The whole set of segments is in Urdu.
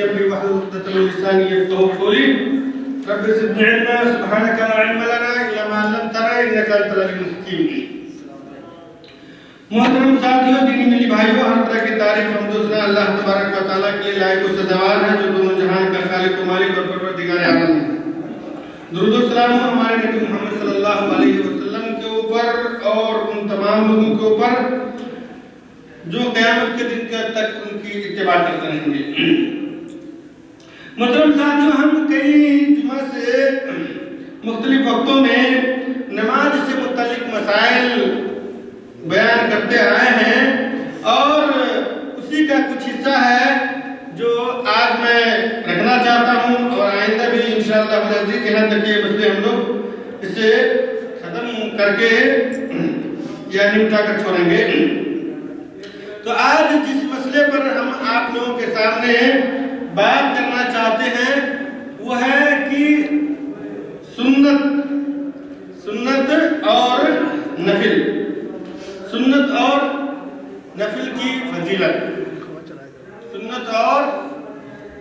أمري واحلل عقدة من لساني يفقهوا قولي رب زدني علما سبحانك لا علم لنا إلا ما علمتنا إنك أنت العليم الحكيم. محترم ساتھیوں، دینی میری بھائیوں، ہر طرح کی تعریف حمد و ثنا اللہ تبارک و تعالیٰ کے لیے لائق و سزاوار ہے جو دونوں جہان کا خالق و مالک اور پروردگار عالم ہے. درود و سلام ہمارے نبی محمد صلی اللہ علیہ وسلم کے اوپر اور ان تمام لوگوں کے اوپر جو قیامت کے دن تک ان کی اتباع کرتے رہیں گے. محترم ساتھیوں، ہم کئی جمعہ سے مختلف وقتوں میں نماز سے متعلق مسائل بیان کرتے آئے ہیں اور اسی کا کچھ حصہ ہے جو آج میں رکھنا چاہتا ہوں اور آئندہ بھی انشاءاللہ العزیز یہاں تک یہ مسئلے ہم لوگ اسے ختم کر کے یا نمٹا کر چھوڑیں گے. تو آج جس مسئلے پر ہم آپ لوگوں کے سامنے بات کرنا چاہتے ہیں وہ ہے کہ سنت اور نفل، سنت اور نفل کی فضیلت، سنت اور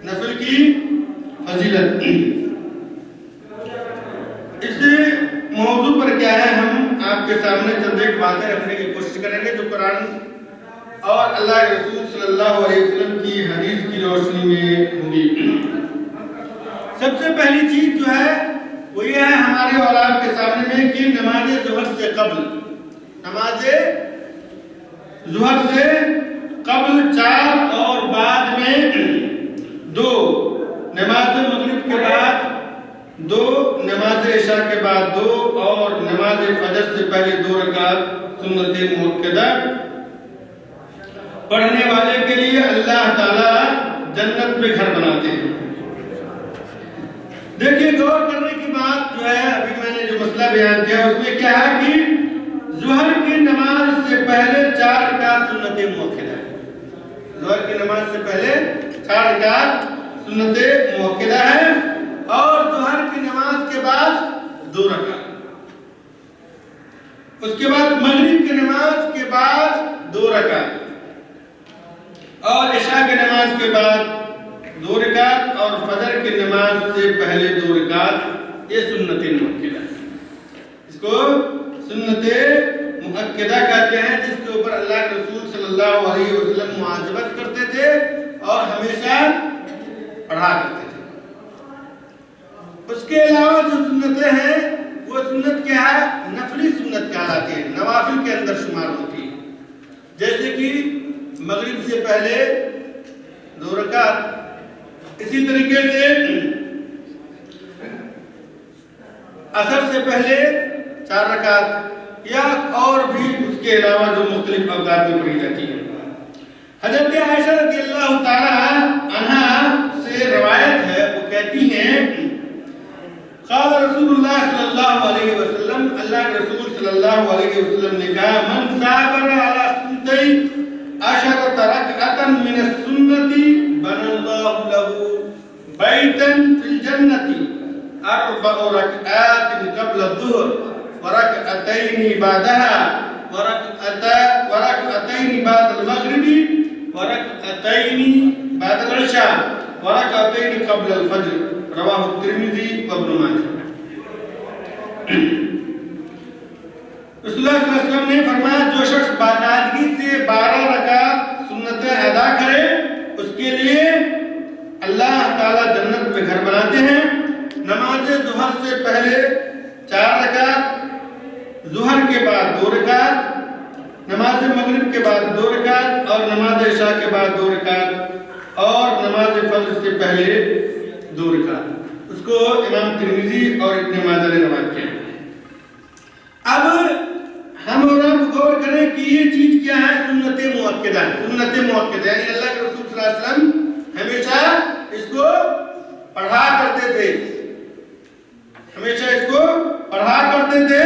نفل کی فضیلت. اس موضوع پر کیا ہے، ہم آپ کے سامنے چند ایک باتیں رکھنے کی کوشش کریں گے جو قرآن اور اللہ کے رسول صلی اللہ علیہ وسلم کی حدیث کی روشنی میں ہوں گی. سب سے پہلی چیز جو ہے وہ یہ ہے ہمارے اور آپ کے سامنے میں کہ نماز ظہر سے قبل، نماز ظہر سے قبل 4 اور بعد میں 2، نماز مغرب کے بعد 2، نماز عشاء کے بعد 2 اور نماز فجر سے پہلے 2 رکعت سنت مؤکدہ پڑھنے والے کے لیے اللہ تعالیٰ جنت میں گھر بناتے ہیں. دیکھیے، غور کرنے کی بات جو ہے، ابھی میں نے جو مسئلہ بیان کیا اس میں کیا ہے کہ ظہر کی نماز سے پہلے 4 رکعت سنت مؤکدہ ہے. ظہر کی نماز سے پہلے 4 رکعت سنت مؤکدہ ہے اور ظہر کی نماز کے بعد 2 رکعت. اس کے بعد مغرب کی نماز کے بعد 2 رکعت اور عشاء کی نماز کے بعد 2 رکعت اور فجر کی نماز سے پہلے 2 رکعت. یہ سنت مؤکدہ ہے. اس کو سنت مؤکدہ کہتے ہیں جس کے اوپر اللہ کے رسول صلی اللہ علیہ وسلم مواظبت کرتے تھے اور ہمیشہ پڑھا کرتے تھے. اس کے علاوہ جو سنتیں ہیں وہ سنت کیا ہے، نفلی سنت کہلاتی ہے، نوافل کے اندر شمار ہوتی ہے. جیسے کہ مغرب سے پہلے 2 رکعت، اسی طریقے سے عصر سے پہلے 4 رکعت یا اور بھی اس کے علاوہ جو مختلف اوقات میں پڑھی جاتی ہیں. حضرت عائشہ رضی اللہ تعالی عنہا سے روایت ہے، وہ کہتی ہیں قال رسول اللہ صلی اللہ علیہ وسلم، اللہ کے رسول صلی اللہ علیہ وسلم نے کہا من صابر علی سنتی 10 رکعۃ من السنۃ بنى اللہ له بیتا فی الجنۃ 4 رکعات قبل الظہر ورکعتین بعدها ورکعتین بعد المغرب ورکعتین بعد العشاء ورکعتین قبل الفجر. رواہ الترمذی وابن ماجہ. رسول اللہ صلی اللہ علیہ وسلم نے فرمایا جو شخص باقاعدگی سے 12 رکعت سنتیں ادا کرے اس کے لیے اللہ تعالیٰ جنت میں گھر بناتے ہیں. نماز ظہر سے پہلے 4 رکعت، ظہر کے بعد 2 رکعت، نماز مغرب کے بعد 2 رکعت اور نماز عشاء کے بعد 2 رکعت اور نماز فجر سے پہلے 2 رکعت. اس کو امام ترمذی اور ابن ماجہ نے روایت کیا. اب ہم اور آپ غور کریں کہ یہ چیز کیا ہے، سنت مؤکدہ. سنت مؤکدہ یعنی اللہ کے رسول صلی اللہ علیہ وسلم ہمیشہ اس کو پڑھا کرتے تھے، ہمیشہ اس کو پڑھا کرتے تھے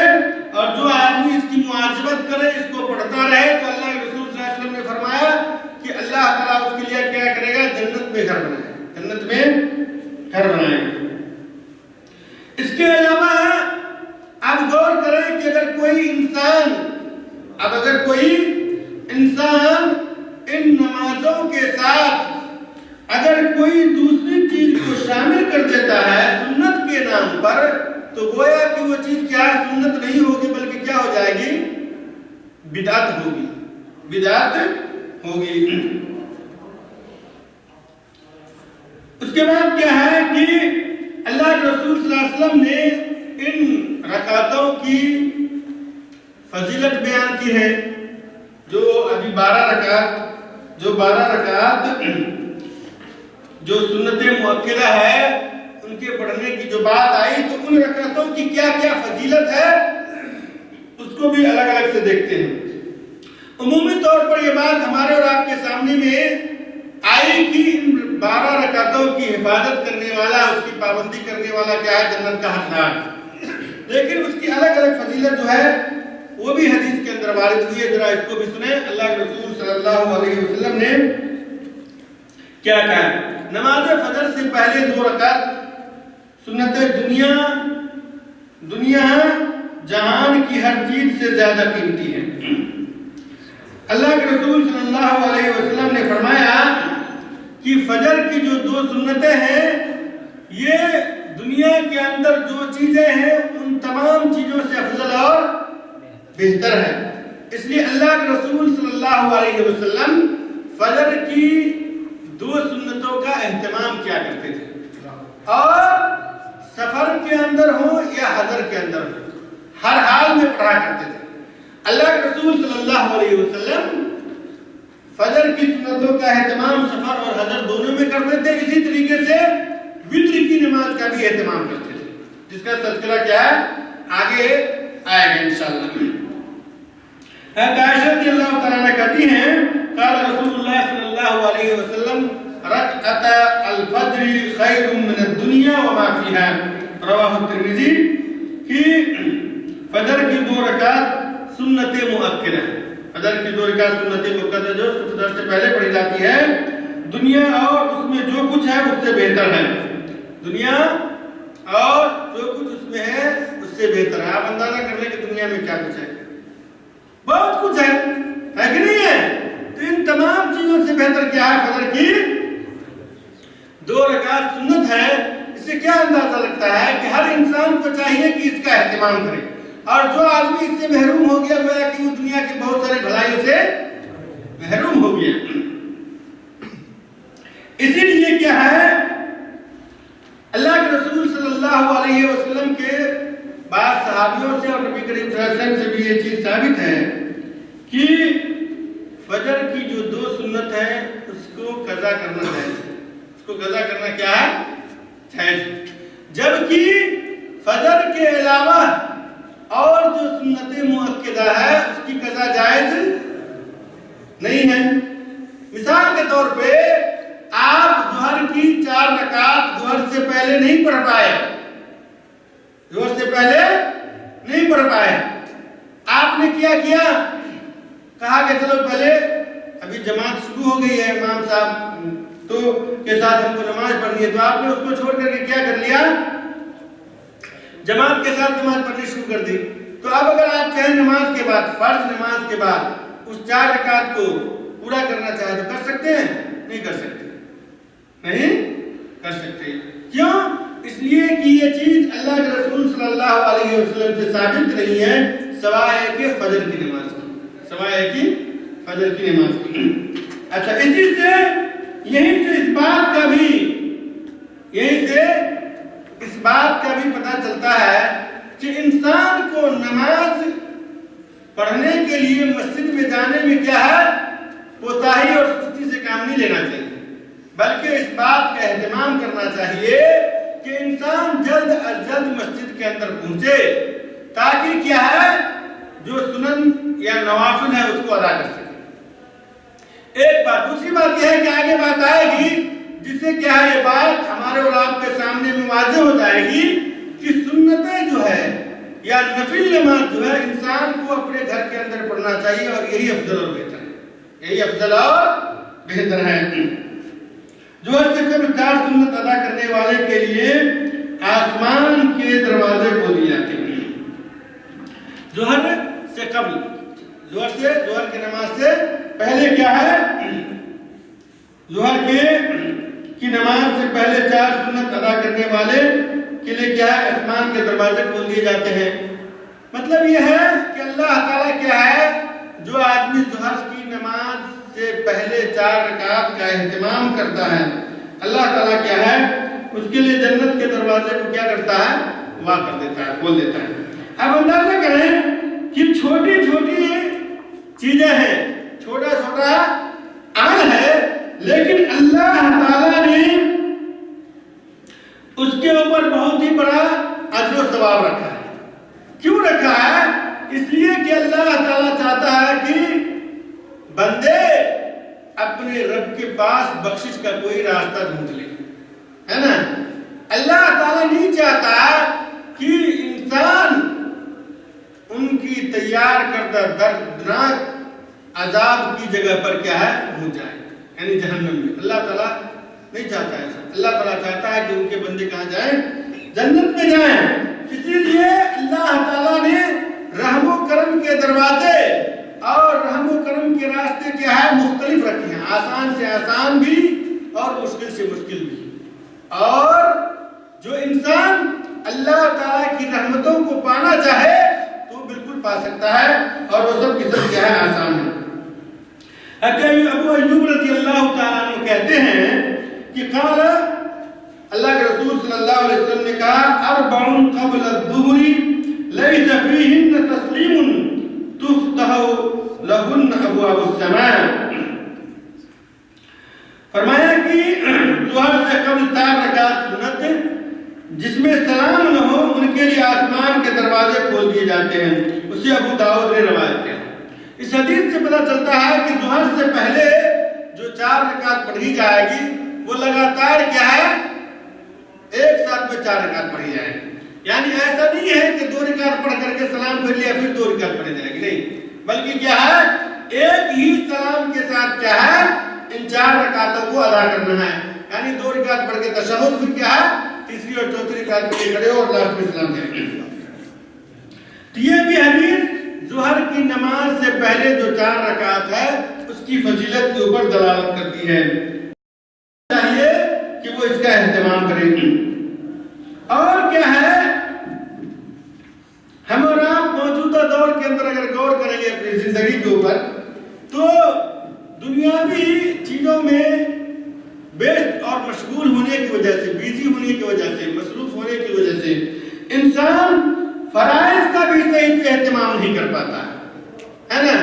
اور جو آدمی اس کی مواظبت کرے، اس کو پڑھتا رہے تو اللہ کے رسول صلی اللہ علیہ وسلم نے فرمایا کہ اللہ تعالیٰ اس کے لیے کیا کرے گا، جنت میں گھر بنائے گا، جنت میں گھر بنائے گا. اس کے علاوہ اب غور کریں کہ اگر کوئی انسان ان نمازوں کے ساتھ اگر کوئی دوسری چیز کو شامل کر دیتا ہے سنت کے نام پر تو گویا کہ وہ چیز کیا سنت نہیں ہوگی بلکہ کیا ہو جائے گی؟ بدعت ہوگی، بدعت ہوگی۔ اس کے بعد کیا ہے کہ اللہ کے رسول صلی اللہ علیہ وسلم نے ان رکعتوں کی فضیلت بیان کی ہے، جو ابھی 12 رکعت جو سنت مؤکدہ ہے ان کے پڑھنے کی جو بات آئی، تو ان رکعتوں کی کیا کیا فضیلت ہے اس کو بھی الگ الگ سے دیکھتے ہیں۔ عمومی طور پر یہ بات ہمارے اور آپ کے سامنے میں آئی کہ ان 12 رکعتوں کی حفاظت کرنے والا، اس کی پابندی کرنے والا کیا ہے؟ جنت کا حقدار۔ لیکن اس کی الگ الگ فضیلت جو ہے وہ بھی حدیث کے اندر وارد ہوئی ہے، ذرا اس کو بھی سنیں۔ اللہ کے رسول صلی اللہ علیہ وسلم نے کیا کہا؟ نماز فجر سے پہلے 2 رکعت سنت دنیا جہان کی ہر چیز سے زیادہ قیمتی ہے۔ اللہ کے رسول صلی اللہ علیہ وسلم نے فرمایا کہ فجر کی جو 2 سنتیں ہیں یہ دنیا کے اندر جو چیزیں ہیں ان تمام چیزوں سے افضل اور بہتر ہے۔ اس لیے اللہ کے رسول صلی اللہ علیہ وسلم فجر کی 2 سنتوں کا اہتمام کیا کرتے تھے، اور سفر کے اندر ہو یا حضر کے اندر ہو ہر حال میں پڑھا کرتے تھے۔ اللہ کے رسول صلی اللہ علیہ وسلم فجر کی سنتوں کا اہتمام سفر اور حضر دونوں میں کرتے تھے، اسی طریقے سے وتر کی نماز کا بھی اہتمام کرتے تھے، جس کا تذکرہ کیا ہے آگے آئے گا انشاءاللہ۔ عائشہ رضی اللہ تعالیٰ عنہ کہتی ہیں قال رسول اللہ صلی اللہ علیہ وسلم رکعت الفجر خیر من الدنیا وما فیها، رواہ الترمذی، کہ فجر کی 2 رکعت سنت مؤکدہ، فجر کی 2 رکعت سنت مؤکدہ جو فجر سے پہلے پڑھی جاتی ہے، دنیا اور اس میں جو کچھ ہے اس سے بہتر ہے، دنیا اور جو کچھ اس میں ہے اس سے بہتر ہے۔ آپ اندازہ کر لیں کہ دنیا میں کیا کچھ ہے، بہت کچھ ہے کہ نہیں ہے؟ تو ان تمام چیزوں سے بہتر کیا ہے؟ فجر کی 2 رکعت سنت ہے۔ اس سے کیا اندازہ لگتا ہے کہ ہر انسان کو چاہیے کہ اس کا اہتمام کرے، اور جو آدمی اس سے محروم ہو گیا گویا کہ وہ دنیا کی بہت سارے بھلائیوں سے محروم ہو گیا۔ اسی لیے کیا ہے اللہ کے رسول صلی اللہ علیہ وسلم کے بعض صحابیوں سے اور نبی کریم صلی اللہ علیہ وسلم سے بھی یہ چیز ثابت ہے کہ فجر کی جو 2 سنت ہے اس کو قضا کرنا چاہیے، اس کو قضا کرنا کیا ہے؟ جبکہ فجر کے علاوہ اور جو سنت مؤکدہ ہے اس کی قضا جائز نہیں ہے۔ مثال کے طور پہ آپ ظہر کی 4 رکعت ظہر سے پہلے نہیں پڑھ پائے، ظہر سے پہلے نہیں پڑھ پائے، آپ نے کیا کیا؟ کہا کہ چلو پہلے ابھی جماعت شروع ہو گئی ہے، امام صاحب تو کے ساتھ ہم کو نماز پڑھنی ہے، تو آپ نے اس کو چھوڑ کر کے کیا کر لیا؟ جماعت کے ساتھ نماز پڑھنی شروع کر دی۔ تو اب اگر آپ چاہیں نماز کے بعد، فرض نماز کے بعد اس 4 رکعت کو پورا کرنا چاہیں تو کر سکتے ہیں؟ نہیں کر سکتے، نہیں کر سکتے۔ کیوں؟ اس لیے کہ یہ چیز اللہ کے رسول صلی اللہ علیہ وسلم سے ثابت نہیں ہے، سوائے کہ فجر کی نماز کی، سوائے کہ فجر کی نماز کی۔ اچھا، اسی سے یہیں سے اس بات کا بھی پتہ چلتا ہے کہ انسان کو نماز پڑھنے کے لیے مسجد میں جانے میں کیا ہے؟ کوتاہی اور سستی سے کام نہیں لینا چاہیے، بلکہ اس بات کا اہتمام کرنا چاہیے کہ انسان جلد از جلد مسجد کے اندر پہنچے، تاکہ کیا ہے جو سنن یا نوافل ہے اس کو ادا کر سکے۔ ایک بات، دوسری بات یہ ہے کہ آگے بات آئے گی جس سے کیا ہے یہ بات ہمارے اور آپ کے سامنے میں واضح ہو جائے گی کہ سنتیں جو ہے یا نفل نماز جو ہے انسان کو اپنے گھر کے اندر پڑھنا چاہیے، اور یہی افضل اور بہتر ہے، یہی افضل اور بہتر ہے۔ جو اس سے قبل 4 سنت ادا کرنے والے کے لیے آسمان کے دروازے کھول دیے جاتے ہیں۔ ظہر سے قبل، ظہر کی نماز سے پہلے کیا ہے؟ ظہر کے کی نماز سے پہلے 4 سنت ادا کرنے والے کے لیے کیا ہے آسمان کے دروازے کھول دیے جاتے ہیں۔ مطلب یہ ہے کہ اللہ تعالیٰ کیا ہے جو آدمی ظہر کی نماز سے پہلے 4 رکعات کا اہتمام کرتا ہے، اللہ تعالیٰ کیا ہے اس کے لیے جنت کے دروازے کو کیا کرتا ہے وا کر دیتا ہے، کھول دیتا ہے۔ اب اندازہ کریں کہ چھوٹی چھوٹی چیزیں ہیں، چھوٹا چھوٹا عمل ہے، لیکن اللہ تعالیٰ نے اس کے اوپر بہت ہی بڑا اجر و ثواب رکھا ہے۔ کیوں رکھا ہے؟ اس لیے کہ اللہ تعالیٰ چاہتا ہے کہ بندے اپنے رب کے پاس بخشش کا کوئی راستہ ڈھونڈ لے، ہے نا۔ اللہ تعالیٰ نہیں چاہتا کہ انسان ان کی تیار کردہ دردناک عذاب کی جگہ پر کیا ہے ہو جائے، یعنی جہنم میں۔ اللہ تعالیٰ نہیں چاہتا ایسا۔ اللہ تعالیٰ چاہتا ہے کہ ان کے بندے کہاں جائیں؟ جنت میں جائیں۔ اسی لیے اللہ تعالیٰ نے رحم و کرم کے دروازے اور رحم و کرم کے راستے کیا ہے مختلف رکھے ہیں، آسان سے آسان بھی اور مشکل سے مشکل بھی۔ اور جو انسان اللہ تعالیٰ کی رحمتوں کو پانا چاہے تو بالکل پا سکتا ہے، اور وہ سب کی سب کیا ہے آسان ہے۔ ابو ایوب رضی اللہ تعالیٰ عنہ کہتے ہیں کہ قال اللہ کے رسول صلی اللہ علیہ وسلم نے کہا 4 قبل الظہر لیس فیہن تسلیم تفتح لہن ابواب السماء۔ فرمایا کہ ظہر سے قبل 4 رکعات سنت جس میں سلام نہ ہو ان کے لیے آسمان کے دروازے کھول دیے جاتے ہیں۔ اسے ابو داؤد نے روایت کیا۔ اس حدیث سے پتہ چلتا ہے کہ ظہر سے پہلے جو 4 رکعت پڑھی جائے گی وہ لگاتار کیا ہے ایک ساتھ میں 4 رکعت پڑھی جائے گی۔ یعنی ایسا نہیں ہے کہ 2 رکعت پڑھ کر کے سلام پھر لیا پھر 2 رکعت پڑھی جائے گی، نہیں، بلکہ کیا ہے ایک ہی سلام کے ساتھ کیا ہے ان 4 رکعتوں کو ادا کرنا ہے۔ یعنی 2 رکعت پڑھ کے تشہد، پھر کیا ہے تیسری اور چوتھی رکعت کے لیے کھڑے ہو اور لاسٹ میں سلام پھیریں۔ تو یہ بھی حدیث ظہر کی نماز سے پہلے جو 4 رکعت ہے اس کی فضیلت کے اوپر دلالت کرتی ہے۔ چاہیے کہ وہ اس کا اہتمام کریں گے۔ اور کیا ہے ہم اور آپ موجودہ دور کے اندر اگر غور کریں گے اپنی زندگی کے اوپر تو دنیاوی چیزوں میں بیسٹ اور مشغول ہونے کی وجہ سے، بیزی ہونے کی وجہ سے، مصروف ہونے کی وجہ سے انسان فرائض کا بھی صحیح سے اہتمام نہیں کر پاتا ہے نا،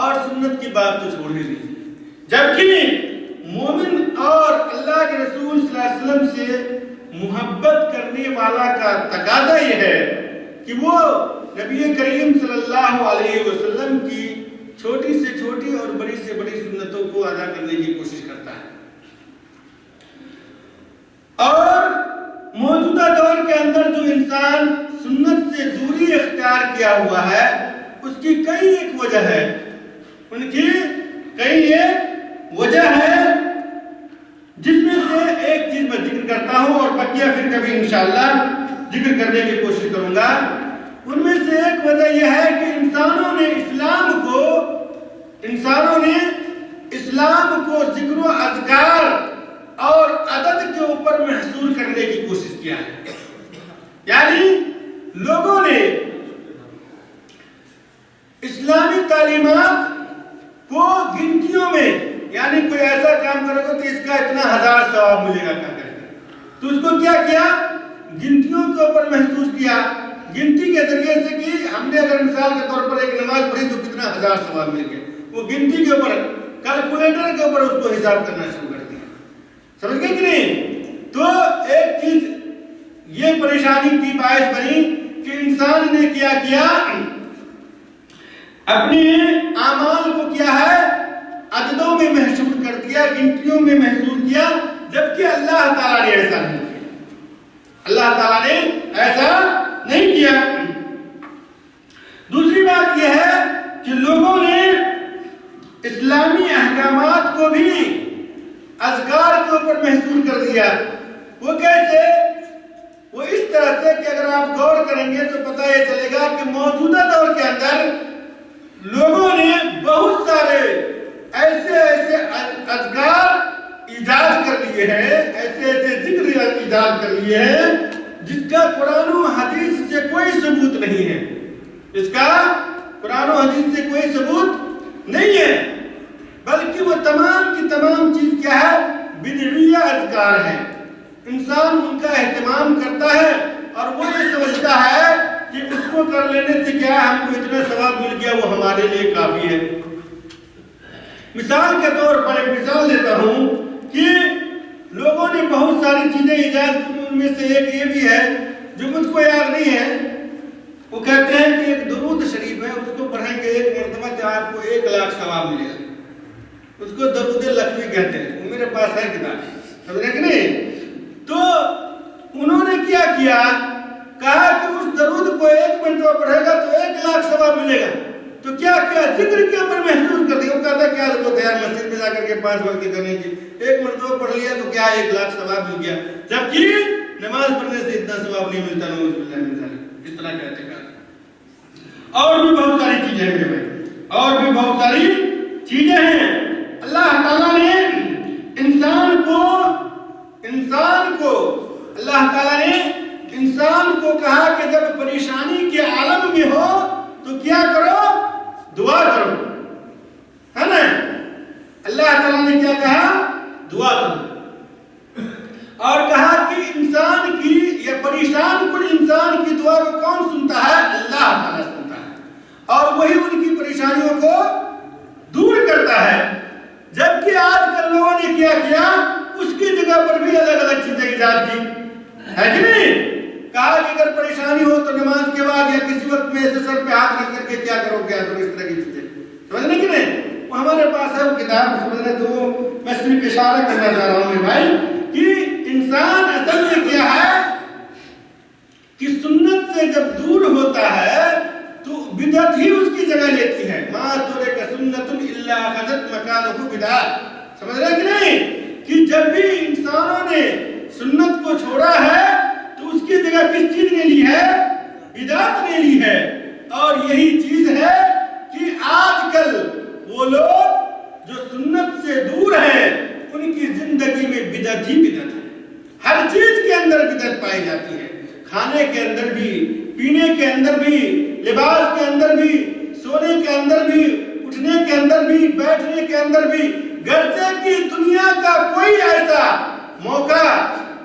اور سنت کی بات تو چھوڑ ہی دیجیے۔ جبکہ مومن اور اللہ کے رسول صلی اللہ علیہ وسلم سے محبت کرنے والا کا تقاضا یہ ہے کہ وہ نبی کریم صلی اللہ علیہ وسلم کی چھوٹی سے چھوٹی اور بڑی سے بڑی سنتوں کو ادا کرنے کی کوشش کرتا ہے۔ اور موجودہ دور کے اندر جو انسان سنت سے دوری اختیار کیا ہوا ہے اس کی کئی ایک وجہ ہے، ان کی کئی ایک وجہ ہے، جس میں سے ایک چیز میں ذکر کرتا ہوں اور بقیہ پھر کبھی انشاءاللہ ذکر کرنے کی کوشش کروں گا۔ ان میں سے ایک وجہ یہ ہے کہ انسانوں نے اسلام کو ذکر و اذکار اور عدد کے اوپر محصور کرنے کی کوشش کیا ہے۔ یعنی لوگوں نے اسلامی تعلیمات کو گنتیوں میں، یعنی کوئی ایسا کام کرو گے تو اس کا اتنا 1000 ثواب ملے گا کہہ کر کے، تو اس کو کیا کیا گنتیوں کے اوپر محسوس کیا، گنتی کے ذریعے سے کہ ہم نے اگر مثال کے طور پر ایک نماز پڑھی تو کتنا 1000 ثواب مل گیا، وہ گنتی کے اوپر کیلکولیٹر کے اوپر اس کو حساب کرنا شروع کر دیا۔ سمجھ گئے کہ نہیں؟ تو ایک چیز یہ پریشانی کی باعث بنی کہ انسان نے کیا اپنے اعمال کو کیا ہے عددوں میں محسوس کر دیا، گنتیوں میں محسوس کیا، جبکہ اللہ تعالیٰ نے ایسا نہیں کیا۔ اللہ تعالیٰ نے ایسا نہیں کیا۔ دوسری بات یہ ہے کہ لوگوں نے اسلامی احکامات کو بھی اذکار کے اوپر محسوس کر دیا۔ وہ کیسے؟ وہ اس طرح سے کہ اگر آپ غور کریں گے تو پتہ یہ چلے گا کہ موجودہ دور کے اندر لوگوں نے بہت سارے ایسے اذکار ایجاد کر لیے ہیں، ایسے ایسے ذکر ایجاد کر لیے ہیں جس کا قرآن و حدیث سے کوئی ثبوت نہیں ہے، اس کا قرآن و حدیث سے کوئی ثبوت نہیں ہے، بلکہ وہ تمام کی تمام چیز کیا ہے؟ بدعیہ اذکار ہے۔ انسان ان کا اہتمام کرتا ہے اور وہ یہ سمجھتا ہے کہ اس کو کر لینے سے کیا ہم کو اتنا ثواب مل گیا، وہ ہمارے لیے کافی ہے۔ مثال کے طور پر ایک مثال دیتا ہوں کہ لوگوں نے بہت ساری چیزیں ایجاد کی، ان میں سے ایک یہ بھی ہے جو مجھ کو یاد نہیں ہے، وہ کہتے ہیں کہ ایک درود شریف ہے، اس کو پڑھیں گے ایک مرتبہ تو آپ کو 1,00,000 ثواب ملے گا، اس کو درود لکھوی کہتے ہیں، وہ میرے پاس ہے کتاب، سمجھ رہے کہ نہیں؟ تو انہوں نے کیا کیا، کہا کہ اس درود کو 1 مرتبہ پڑھے گا تو 1,00,000 ثواب ملے گا، تو کیا کیا ذکر کے اوپر محسوس کر دیا، وہ کہتا کیا ضرورت ہے یار مسجد میں جا کر کے 5 وقت کرنے کی، 1 مرتبہ پڑھ لیا تو کیا 1,00,000 ثواب مل گیا، جبکہ نماز پڑھنے سے اتنا ثواب نہیں ملتا، نعوذ باللہ من ذالک، اس طرح کہتے ہیں۔ اور بھی بہت ساری چیزیں ہیں میرے بھائی، اور بھی بہت ساری چیزیں ہیں۔ اللہ تعالیٰ نے انسان کو کہا کہ جب پریشانی کے عالم میں ہو تو کیا کرو؟ دعا کرو، ہے نا؟ اللہ تعالیٰ نے کیا کہا؟ دعا کرو، اور کہا کہ انسان کی یا پریشان کن انسان کی دعا کو کون سنتا ہے؟ اللہ تعالیٰ سنتا ہے، اور وہی ان کی پریشانیوں کو دور کرتا ہے۔ جبکہ آج کل لوگوں نے کیا کیا؟ اس کی جگہ پر بھی الگ الگ چیزیں ایجاد کی، ہے کہ نہیں؟ کہا کہ اگر پریشانی ہو تو نماز کے بعد یا کسی وقت میں ایسے سر پہ ہاتھ رکھ کر کے کیا کرو، اس طرح کی چیزیں، سمجھنے کی نہیں؟ وہ ہمارے پاس ہے وہ کتاب، سمجھنے تو میں صرف اشارہ کرنا چاہ رہا ہوں میرے بھائی کہ انسان اصل میں کیا ہے کہ سنت سے جب دور ہوتا ہے تو بدعت ہی اس کی جگہ لیتی ہے۔ ما ترک سنت الا اخذت مکانہ بدعت، سمجھ رہے کہ نہیں؟ کہ جب بھی انسانوں نے سنت کو چھوڑا ہے تو اس کی جگہ کس چیز نے لی ہے؟ بدعت نے لی ہے۔ اور یہی چیز ہے کہ آج کل وہ لوگ جو سنت سے دور ہیں ان کی زندگی میں بدعت ہی بدعت ہے، ہر چیز کے اندر بدعت پائی جاتی ہے، کھانے کے اندر بھی، پینے کے اندر بھی، لباس کے اندر بھی، سونے کے اندر بھی، اٹھنے کے اندر بھی، بیٹھنے کے اندر بھی، گرچہ کہ دنیا کا کوئی ایسا موقع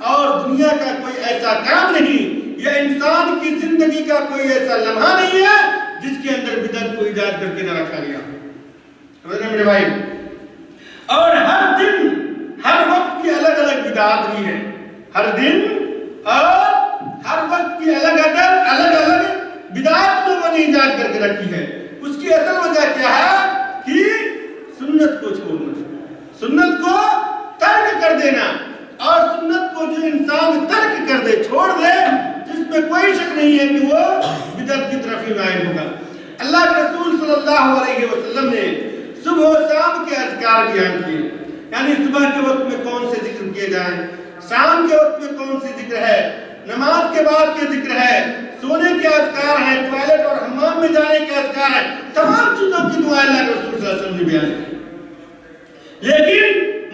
اور دنیا کا کوئی ایسا کام نہیں یا انسان کی زندگی کا کوئی ایسا لمحہ نہیں ہے جس کے اندر بدعت کو ایجاد کر کے نہ رکھا گیا، سمجھ رہے میرے بھائی؟ اور ہر دن ہر وقت کی الگ الگ بدعات بھی ہے، ہر دن اور ہر وقت کی الگ الگ بدعات لوگوں نے ایجاد کر کے رکھی ہے۔ اس کی اصل وجہ کیا ہے کہ سنت کو چھوڑنا، سنت کو ترک کر دینا، اور سنت کو جو انسان ترک کر دے، چھوڑ دے، جس میں کوئی شک نہیں ہے کہ وہ بدعت کی طرف ہی مائل ہوگا۔ اللہ کے رسول صلی اللہ علیہ وسلم نے صبح و شام کے اذکار بیان کیے، یعنی صبح کے وقت میں کون سے ذکر کیے جائیں، شام کے وقت میں کون سے ذکر ہے، نماز کے بعد کے ذکر ہے، سونے کے اذکار ہیں، ٹوائلٹ اور حمام میں جانے کے اذکار ہیں، تمام چیزوں کی دعائیں اللہ کے رسول صلی اللہ علیہ وسلم نے بیان کی۔ لیکن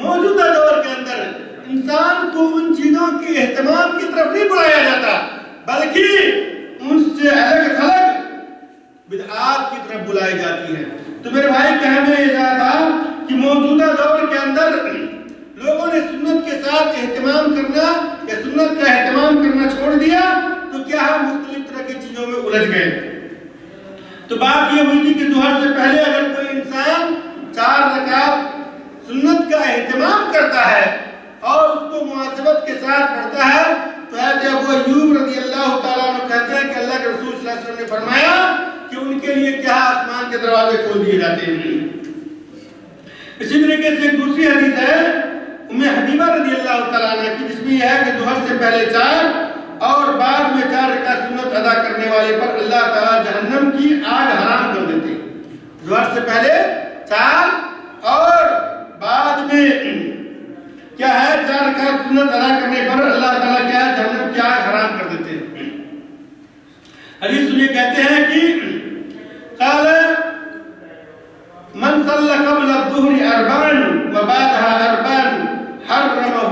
موجودہ دور کے اندر انسان کو ان چیزوں کے اہتمام کی طرف نہیں بلایا جاتا، بلکہ ان سے الگ تھلگ بدعات کی طرف بلائی جاتی ہے۔ تو میرے بھائی کہنے یہ جا تھا کہ موجودہ دور کے اندر لوگوں نے سنت کے ساتھ اہتمام کرنا یا سنت کا اہتمام کرنا چھوڑ دیا تو کیا ہم مختلف طرح کی چیزوں میں الجھ گئے۔ تو بات یہ ہوئی تھی کہ ظہر سے پہلے اگر کوئی انسان 4 رکعت سنت کا اہتمام کرتا ہے اور اس کو مواظبت کے ساتھ پڑھتا ہے تو حضرت ابو ایوب رضی اللہ تعالیٰ عنہ کہتے ہیں کہ اللہ کے رسول صلی اللہ علیہ وسلم نے فرمایا کہ ان کے لیے کیا آسمان کے دروازے کھول دیے جاتے ہیں۔ اسی طریقے سے ایک دوسری حدیث ہے ام حبیبہ رضی اللہ تعالیٰ عنہ کی، جس میں یہ ہے کہ ظہر سے پہلے 4 اور بعد میں 4 رکعت سنت ادا کرنے والے پر اللہ تعالیٰ جہنم کی آگ حرام کر دیتے ہیں۔ ظہر سے پہلے 4 اور بعد میں کیا ہے 4 رکعت سنت ادا کرنے پر اللہ تعالیٰ کیا ہے جہنم کی آگ حرام کر دیتے ہیں۔ حدیث سنیے، کہتے ہیں کہ قال من صلى قبل الظهر 4 وبعدها 4 حرمه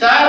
4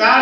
4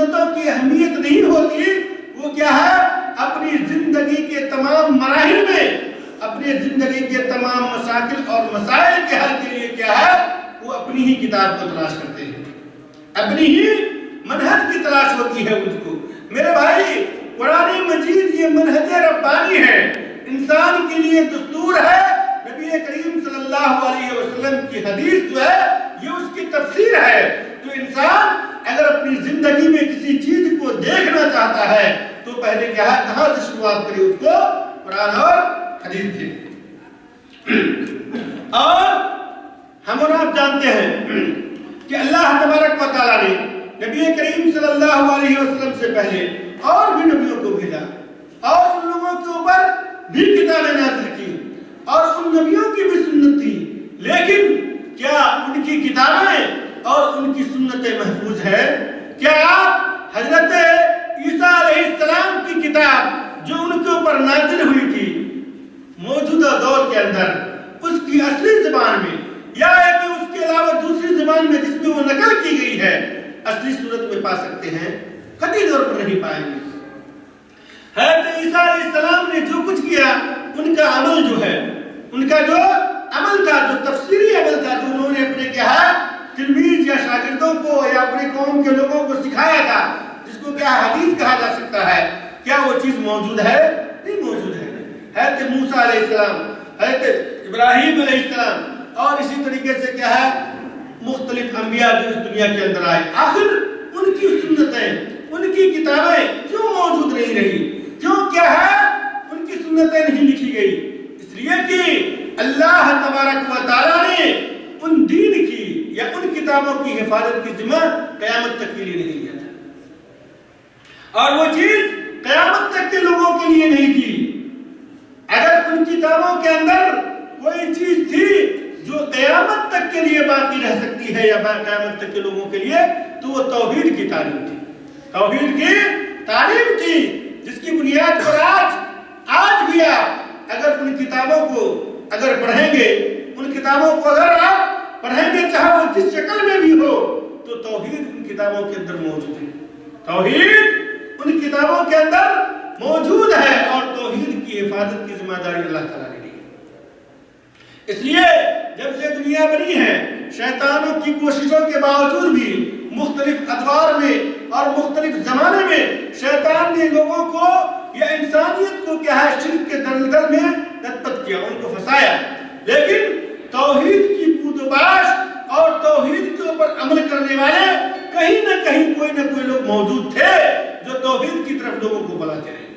سنتوں کی اہمیت نہیں ہوتی، وہ کیا ہے؟ اپنی زندگی کے تمام مراحل میں، اپنی زندگی کے تمام مشاکل اور مسائل کے حل کے لیے کیا ہے؟ وہ اپنی ہی کتاب کو تلاش کرتے ہیں، اپنی ہی منہج کی تلاش ہوتی ہے ان کو۔ میرے بھائی، قرآن مجید یہ منہج ربانی ہے، انسان کے لیے دستور ہے۔ نبی کریم صلی اللہ علیہ وسلم کی حدیث جو ہے یہ اس کی تفسیر ہے۔ تو انسان اگر اپنی زندگی میں کسی چیز کو دیکھنا چاہتا ہے تو پہلے کیا ہے؟ کہاں سے شروعات کرے؟ اس کو قرآن اور حدیث سے۔ اور ہم اور آپ جانتے ہیں کہ اللہ تبارک و تعالیٰ نے نبی کریم صلی اللہ علیہ وسلم سے پہلے اور بھی نبیوں کو بھیجا اور ان لوگوں کے اوپر بھی کتابیں نازل کی اور ان نبیوں کی بھی سنت تھی، لیکن کیا ان کی کتابیں اور ان کی سنتیں محفوظ ہے؟ کیا آپ حضرت عیسیٰ علیہ السلام کی کتاب جو ان کے اوپر نازل ہوئی تھی موجودہ دور کے اندر اس کی اصلی زبان میں یا کہ اس کے علاوہ دوسری زبان میں جس میں وہ نقل کی گئی ہے اصلی صورت میں پا سکتے ہیں؟ قطعی طور پر نہیں پائیں گے۔ حضرت عیسیٰ علیہ السلام نے جو کچھ کیا، ان کا عمل جو ہے، ان کا جو عمل تھا، جو تفسیری عمل تھا، جو انہوں نے اپنے کیا ہے تلمیذ یا شاگردوں کو یا اپنے قوم کے لوگوں کو سکھایا تھا، جس کو کیا حدیث کہا جا سکتا ہے، کیا وہ چیز موجود ہے؟ نہیں موجود ہے۔ حضرت موسیٰ علیہ السلام، حضرت ابراہیم علیہ السلام اور اسی طریقے سے کیا ہے مختلف انبیاء جو اس دنیا کے اندر آئے، آخر ان کی سنتیں، ان کی کتابیں کیوں موجود نہیں رہی؟ کیوں کیا ہے ان کی سنتیں نہیں لکھی گئی؟ اس لیے کہ اللہ تبارک و تعالیٰ نے ان دین کی یا ان کتابوں کی حفاظت کی ذمہ قیامت تک کے لیے نہیں لیا تھا، اور وہ چیز قیامت تک کے لوگوں کے لیے نہیں تھی۔ اگر ان کتابوں کے اندر کوئی چیز تھی جو قیامت تک کے لیے باقی رہ سکتی ہے یا قیامت تک کے لوگوں کے لیے، تو وہ توحید کی تعلیم تھی، توحید کی تعلیم تھی، جس کی بنیاد پر آج بھی آپ اگر ان کتابوں کو اگر پڑھیں گے، ان کتابوں کو اگر آپ پڑھیں گے چاہے وہ جس شکل میں بھی ہو، تو توحید ان کتابوں کے اندر موجود ہے، توحید ان کتابوں کے اندر موجود ہے، اور توحید کی حفاظت کی ذمہ داری اللہ تعالیٰ نے لی ہے۔ اس لیے جب سے دنیا بنی ہے، شیطانوں کی کوششوں کے باوجود بھی مختلف ادوار میں اور مختلف زمانے میں شیطان نے لوگوں کو یا انسانیت کو کیا ہے شرک کے دلدل میں نتپت کیا، ان کو پھنسایا، لیکن توحید کی پود و باش اور توحید کے اوپر عمل کرنے والے کہیں نہ کہیں کوئی نہ کوئی لوگ موجود تھے جو توحید کی طرف لوگوں کو بلاتے رہے۔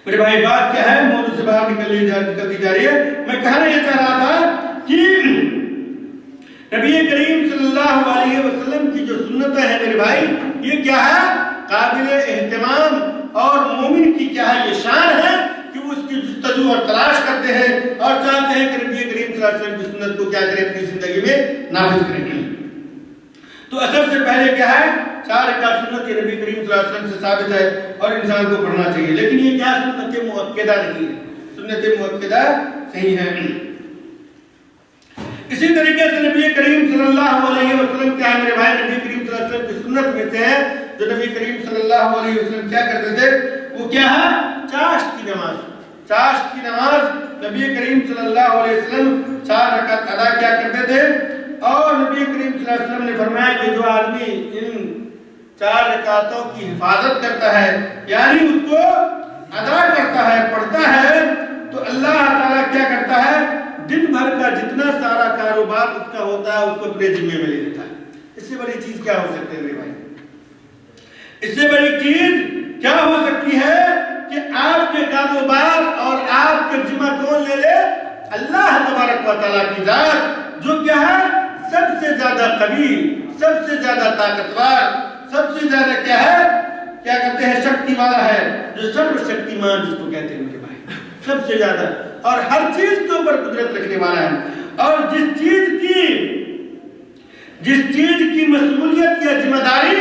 میرے بھائی بات کیا ہے؟ موضوع سے باہر نکلتی جا رہی ہے۔ میں کہنا یہ چاہ رہا تھا کہ نبی کریم صلی اللہ علیہ وسلم کی جو سنتیں ہیں میرے بھائی، یہ کیا ہے؟ قابل اہتمام، اور مومن کی کیا ہے یہ شان ہے کہ وہ اس کی جستجو اور تلاش کرتے ہیں اور چاہتے ہیں کہ نبی کریم صلی اللہ علیہ وسلم کی سنت کو کیا کریں اپنی زندگی میں نافذ کریں۔ تو اصل سے پہلے کیا ہے 4 رکعت سنت یہ نبی کریم صلی اللہ علیہ وسلم سے ثابت ہے اور انسان کو پڑھنا چاہیے، لیکن یہ کیا سنت مؤکدہ نہیں ہے، سنت مؤکدہ نہیں ہے۔ اسی طریقے سے نبی کریم صلی اللہ علیہ وسلم کیا ہے میرے بھائی، نبی کریم صلی اللہ علیہ وسلم کی سنت میں سے ہے جو نبی کریم صلی اللہ علیہ وسلم کیا کرتے تھے، وہ کیا ہے چاشت کی نماز۔ چاشت کی نماز نبی کریم صلی اللہ علیہ وسلم 4 رکعت ادا کیا کرتے تھے، اور نبی کریم صلی اللہ علیہ وسلم نے فرمایا کہ جو آدمی ان 4 رکعتوں کی حفاظت کرتا ہے، یعنی اس کو ادا کرتا ہے، پڑھتا ہے، تو اللہ تعالیٰ کیا کرتا ہے دن بھر کا جتنا سارا کاروبار اس کا ہوتا ہے اس کو اپنے ذمے میں لے لیتا ہے۔ اس سے بڑی چیز کیا ہو سکتی ہے میرے بھائی؟ اس سے بڑی چیز کیا ہو سکتی ہے کہ آپ کے کاروبار اور آپ کے ذمہ کون لے لے؟ اللہ تبارک و تعالیٰ کی ذات، جو کیا ہے سب سے زیادہ قوی، سب سے زیادہ طاقتور، سب سے زیادہ کیا ہے کیا کہتے ہیں شکتی والا ہے، جو سرو شکتیمان جس کو کہتے ہیں میرے بھائی، سب سے زیادہ اور ہر چیز کے اوپر قدرت رکھنے والا ہے، اور جس چیز کی مسئولیت یا ذمہ داری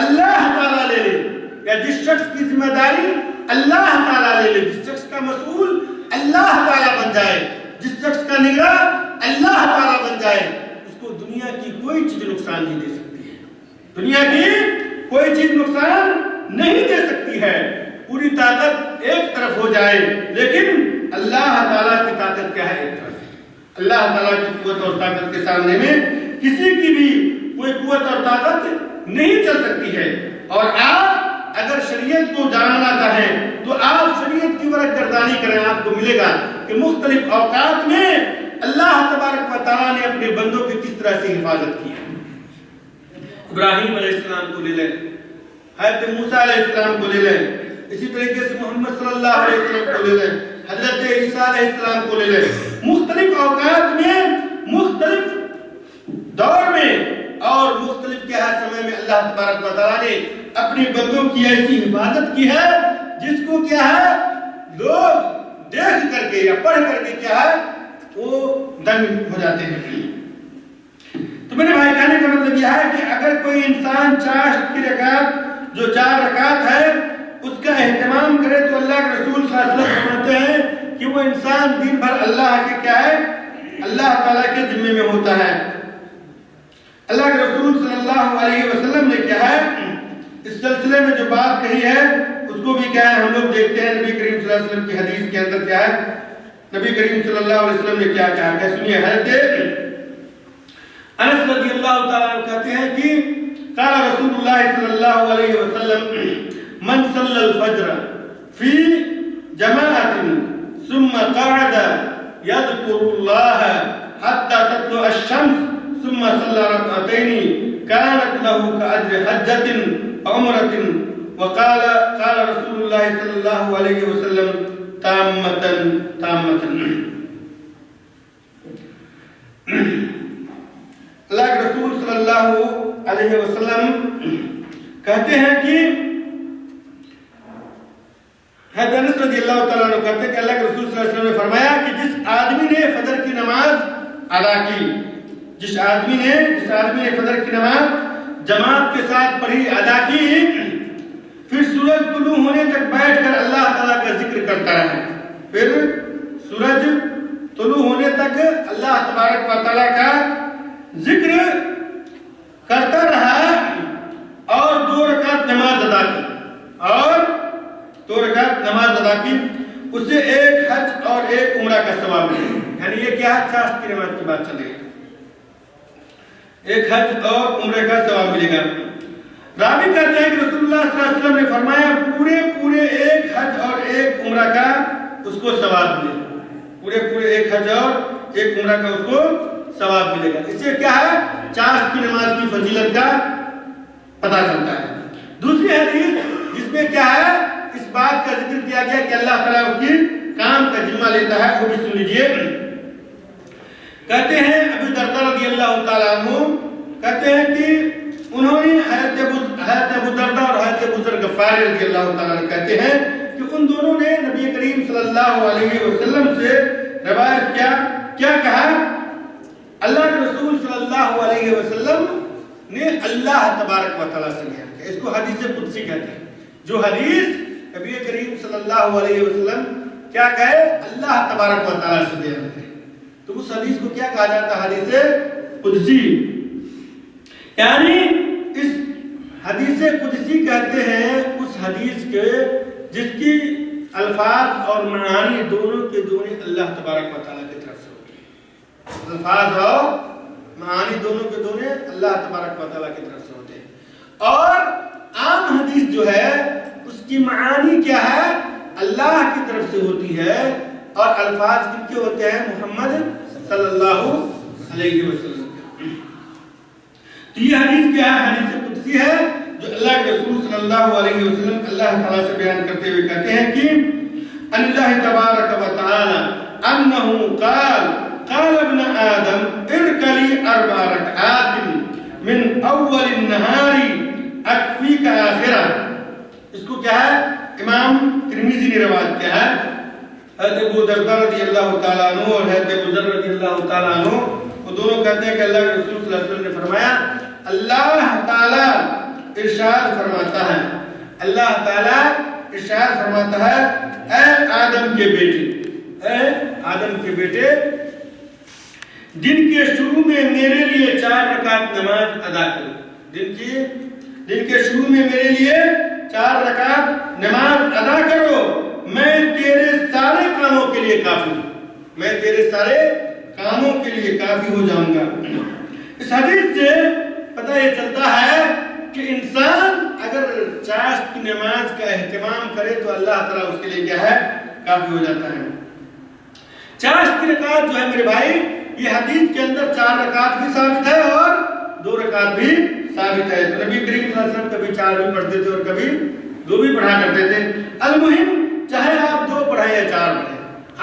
اللہ تعالیٰ لے لے، یا جس شخص کی ذمہ داری اللہ تعالیٰ لے لے، جس شخص کا مسئول اللہ تعالیٰ بن جائے، جس شخص کا نگراں اللہ تعالیٰ بن جائے، اس کو دنیا کی کوئی چیز نقصان نہیں دے سکتی ہے، دنیا کی کوئی چیز نقصان نہیں دے سکتی ہے. پوری طاقت ایک طرف ہو جائے لیکن اللہ تعالیٰ کی طاقت کیا ہے؟ ایک طرف. اللہ تعالیٰ کی قوت اور طاقت کے سامنے میں کسی کی بھی کوئی قوت اور طاقت نہیں چل سکتی ہے. اور آپ اگر شریعت کو جاننا چاہیں تو آپ شریعت کی ورق گردانی کریں. آپ کو ملے گا کہ مختلف اوقات میں اللہ تبارک و تعالیٰ نے اپنے بندوں کی کس طرح سے حفاظت کی ہے. ابراہیم علیہ السلام کو لے لیں, حضرت موسیٰ علیہ السلام کو لے لیں, اسی طریقے سے محمد صلی اللہ علیہ وسلم کو لے لیں, حضرت عیسیٰ علیہ السلام کو لے لیں. مختلف اوقات میں, مختلف دور میں اور مختلف کیا ہے سمے میں اللہ تبارک و تعالیٰ نے اپنے بندوں کی ایسی حفاظت کی ہے جس کو کیا ہے لوگ دیکھ کر کے یا پڑھ کر کے کیا ہے وہ دنگ ہو جاتے ہیں. تو میرے بھائی کہنے کا مطلب یہ ہے کہ اگر کوئی انسان چاشت کی رکعت جو 4 رکعت ہے اس کا اہتمام کرے تو اللہ کے رسول صلی اللہ علیہ وسلم فرماتے ہیں کہ وہ انسان دن بھر اللہ کے کیا ہے اللہ تعالیٰ کے ذمے میں ہوتا ہے. اللہ کے رسول صلی اللہ علیہ وسلم نے کیا ہے اس سلسلے میں جو بات کہی ہے اس کو بھی کیا ہے ہم لوگ دیکھتے ہیں نبی کریم صلی اللہ علیہ وسلم کی حدیث کے اندر کیا ہے نبی کریم صلی اللہ علیہ وسلم نے کیا کہا ہے. سنیے, حضرت انس رضی اللہ تعالیٰ عنہ کہتے ہیں کہ قال رسول اللہ صلی اللہ علیہ وسلم من صلی الفجر فی جماعت ثم قعد یذکر اللہ حتی تطلع الشمس ثم صلی رکعتین كانت له كأجر حجة عمرة. وقال قال رسول الله صلى الله عليه وسلم تامة. اللہ کے رسول صلی اللہ علیہ وسلم کہتے ہیں کہ حضرت انس رضی اللہ تعالیٰ عنہ کہتے ہیں کہ اللہ کے رسول صلی اللہ علیہ وسلم نے فرمایا کہ جس آدمی نے فجر کی نماز ادا کی, جس آدمی نے فجر کی نماز جماعت کے ساتھ پڑھی ادا کی, پھر سورج طلوع ہونے تک بیٹھ کر اللہ تعالیٰ کا ذکر کرتا رہا, پھر سورج طلوع ہونے تک اللہ تبارک و تعالیٰ کا ذکر کرتا رہا اور 2 رکعت نماز ادا کی, اور 2 رکعت نماز ادا کی, اسے 1 حج اور 1 عمرہ کا ثواب ملے. یعنی یہ کیا ہے چاشت کی نماز کی بات چل رہی ہے, 1 حج اور عمرے کا ثواب ملے گا. راوی کہتے ہیں کہ رسول اللہ صلی اللہ علیہ وسلم نے فرمایا پورے 1 حج اور 1 عمرہ کا اس کو ثواب ملے, پورے 1 حج اور 1 عمرہ کا اس کو ثواب ملے گا. اس سے کیا ہے چاشت کی نماز کی فضیلت کا پتہ چلتا ہے. دوسری حدیث جس میں کیا ہے اس بات کا ذکر کیا گیا کہ اللہ تعالیٰ اس کی کام کا ذمہ لیتا ہے, وہ بھی سن لیجئے. کہتے ہیں ابو درداء رضی اللہ تعالیٰ عنہ کہتے ہیں کہ انہوں نے حضرت ابو درداء اور حضرت ابو ذر غفاری رضی اللہ تعالیٰ عنہ کہتے ہیں کہ ان دونوں نے نبی کریم صلی اللہ علیہ وسلم سے روایت کیا کہا. اللہ کے رسول صلی اللہ علیہ وسلم نے اللہ تبارک و تعالیٰ سے بیان کیا. اس کو حدیث قدسی کہتے ہیں. جو حدیث نبی کریم صلی اللہ علیہ وسلم کیا کہے اللہ تبارک و تعالیٰ سے بیان کرے تو اس حدیث کو کیا کہا جاتا ہے حدیث قدسی. یعنی اس حدیث قدسی کہتے ہیں اس حدیث کے جس کی الفاظ اور معانی دونوں کے دونوں اللہ تبارک و تعالیٰ کی طرف سے ہوتی ہے. الفاظ اور معانی دونوں کے دونوں اللہ تبارک و تعالیٰ کی طرف سے ہوتے ہیں. اور عام حدیث جو ہے اس کی معانی کیا ہے اللہ کی طرف سے ہوتی ہے اور الفاظ کن کے ہوتے ہیں محمد صلی اللہ علیہ وسلم. تو یہ حدیث کیا ہے حدیث قدسی ہے جو اللہ کے رسول صلی اللہ علیہ وسلم اللہ تعالیٰ سے بیان کرتے ہوئے کہتے ہیں کہ اللہ تبارک و تعالی انہو قال ابن آدم ارکلی 4 رکعات من اول النہار اکفیک آخرہ. اس کو کیا ہے امام ترمذی نے روایت کیا ہے. حضرت ابو درداء رضی اللہ تعالیٰ عنہ اور حضرت ابو ذر رضی اللہ تعالیٰ عنہ وہ دونوں کہتے ہیں کہ اللہ کے رسول صلی اللہ علیہ وسلم نے فرمایا اللہ تعالیٰ ارشاد فرماتا ہے, اللہ تعالیٰ ارشاد فرماتا ہے اے آدم کے بیٹے دن کے شروع میں میرے لیے 4 رکعت نماز ادا کرو. دن کی دن کے شروع میں میرے لیے 4 رکعت نماز ادا کرو، میں تیرے سارے کاموں کے لیے کافی ہوں، میں تیرے سارے کاموں کے لیے کافی ہو جاؤں گا۔ اس حدیث سے پتہ یہ چلتا ہے کہ انسان اگر چاشت کی نماز کا اہتمام کرے تو اللہ تعالیٰ اس کے لیے کیا ہے؟ کافی ہو جاتا ہے۔ چاشت کی رکعت جو ہے میرے بھائی، یہ حدیث کے اندر 4 رکعت بھی ثابت ہے اور 2 رکعت بھی ثابت ہے۔ تو نبی کریم صلی اللہ علیہ وسلم کبھی 4 بھی پڑھتے تھے اور کبھی 2 بھی پڑھا کرتے تھے۔ المہم چاہے آپ 2 پڑھیں یا 4 پڑھیں،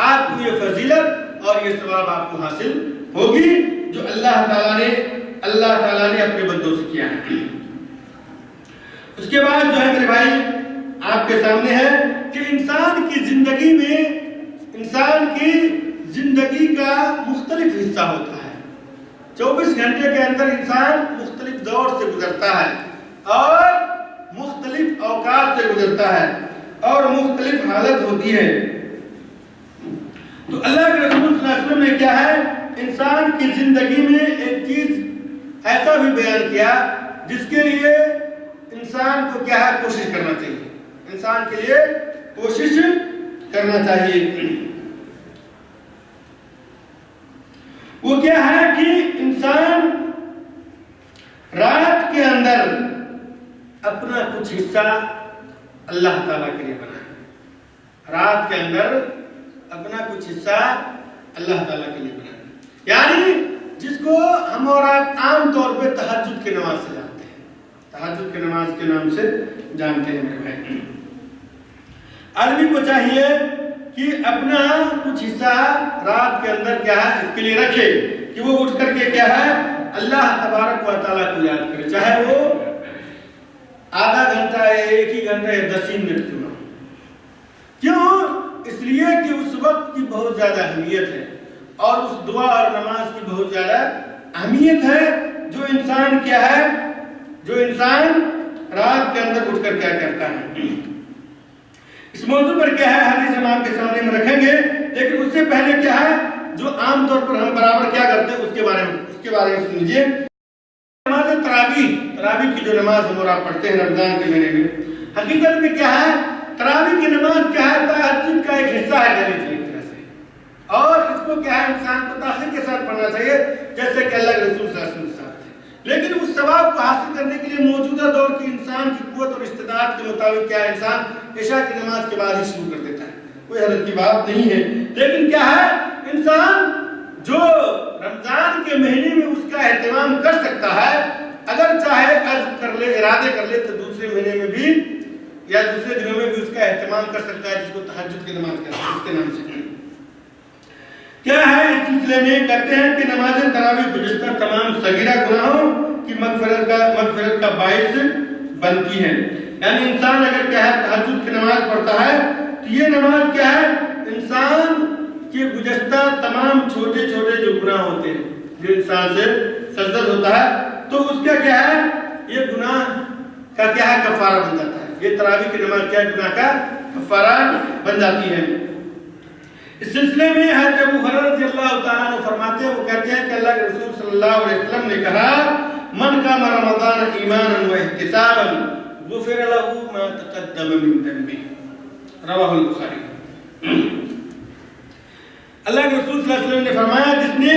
آپ کو یہ فضیلت اور یہ ثواب آپ کو حاصل ہوگی جو اللہ تعالیٰ نے اپنے بندوں سے کیا ہے۔ اس کے بعد جو ہے میرے بھائی آپ کے سامنے ہے کہ انسان کی زندگی میں انسان کی زندگی کا مختلف حصہ ہوتا ہے۔ 24 گھنٹے کے اندر انسان مختلف دور سے گزرتا ہے اور مختلف اوقات سے گزرتا ہے اور مختلف حالت ہوتی ہے۔ تو اللہ کے رسول صلی اللہ علیہ وسلم نے کیا ہے، انسان کی زندگی میں ایک چیز ایسا بھی بیان کیا جس کے لیے انسان کو کیا ہے، کوشش کرنا چاہیے، انسان کے لیے کوشش کرنا چاہیے۔ وہ کیا ہے کہ انسان رات کے اندر اپنا کچھ حصہ اللہ تعالیٰ کے لیے بنائے، رات کے اندر اپنا کچھ حصہ اللہ تعالیٰ کے لیے بنائے، یعنی جس کو ہم اور آپ عام طور پہ تہجد کی نماز سے جانتے ہیں، تہجد کی نماز کے نام سے جانتے ہیں میرے بھائی۔ آدمی کو چاہیے کہ اپنا کچھ حصہ رات کے اندر کیا ہے اس کے لیے رکھے کہ وہ اٹھ کر کے کیا ہے اللہ تبارک و تعالیٰ کو یاد کرے، چاہے وہ آدھا گھنٹہ ہے، 1 ہی گھنٹہ ہے، 10 ہی منٹ کیوں نہ۔ کیوں؟ اس لیے کہ اس وقت کی بہت زیادہ اہمیت ہے اور اس دعا اور نماز کی بہت زیادہ اہمیت ہے جو انسان کیا ہے، جو انسان رات کے اندر اٹھ کر کیا کرتا ہے۔ اس موضوع پر کیا ہے حدیث ہم آپ کے سامنے میں رکھیں گے، لیکن اس سے پہلے کیا ہے جو عام طور پر ہم برابر کیا کرتے ہیں اس کے بارے میں سن لیجیے۔ نماز تراویح کی جو نماز ہم اور آپ پڑھتے ہیں رمضان کے مہینے میں، حقیقت میں کیا ہے تراویح کی نماز کیا ہے، تہجد کا ایک حصہ ہے کہہ لیجیے ایک طرح سے، اور اس کو کیا ہے انسان کو تاخیر کے ساتھ پڑھنا چاہیے جیسے کہ اللہ کے رسول صلی اللہ علیہ وسلم صاحب تھے۔ لیکن اس ثواب کو حاصل کرنے کے لیے موجودہ دور کی انسان کی قوت اور استطاعت کے مطابق کیا ہے انسان عشاء کی نماز کے بعد ہی شروع کر دیتا ہے، کوئی حرج کی بات نہیں ہے۔ لیکن کیا ہے انسان جو رمضان کے مہینے میں اس کا اہتمام کر سکتا ہے، اگر چاہے عزم کر لے، ارادے کر لے تو دوسرے مہینے میں بھی یا دوسرے دنوں میں بھی اس کا اہتمام کر سکتا ہے، جس کو تہجد کی نماز کہتے ہیں، اس کے نام سے کیا ہے۔ اس سلسلے میں کہتے ہیں کہ نماز تراویح گزشتہ تمام صغیرہ گناہوں کی مغفرت کا باعث بنتی ہے، یعنی انسان اگر کیا ہے تہجد کی نماز پڑھتا ہے تو یہ نماز کیا ہے انسان کے گزشتہ تمام چھوٹے چھوٹے جو گناہ ہوتے ہیں جو انسان سے سرزد ہوتا ہے تو اس کا کیا ہے یہ گناہ کا کیا ہے کفارہ بن جاتا ہے۔ یہ تراویح کی نماز کیا ہے گناہ کا کفارہ بن جاتی ہے۔ اس سلسلے میں حضرت ابو ہریرہ رضی اللہ تعالیٰ عنہ فرماتے ہیں، وہ کہتے ہیں کہ اللہ کے رسول صلی اللہ علیہ وسلم نے کہا من قام رمضان ایمانا واحتسابا غفر له ما تقدم من ذنبه، رواہ البخاری۔ اللہ کے رسول صلی اللہ علیہ وسلم نے فرمایا جس نے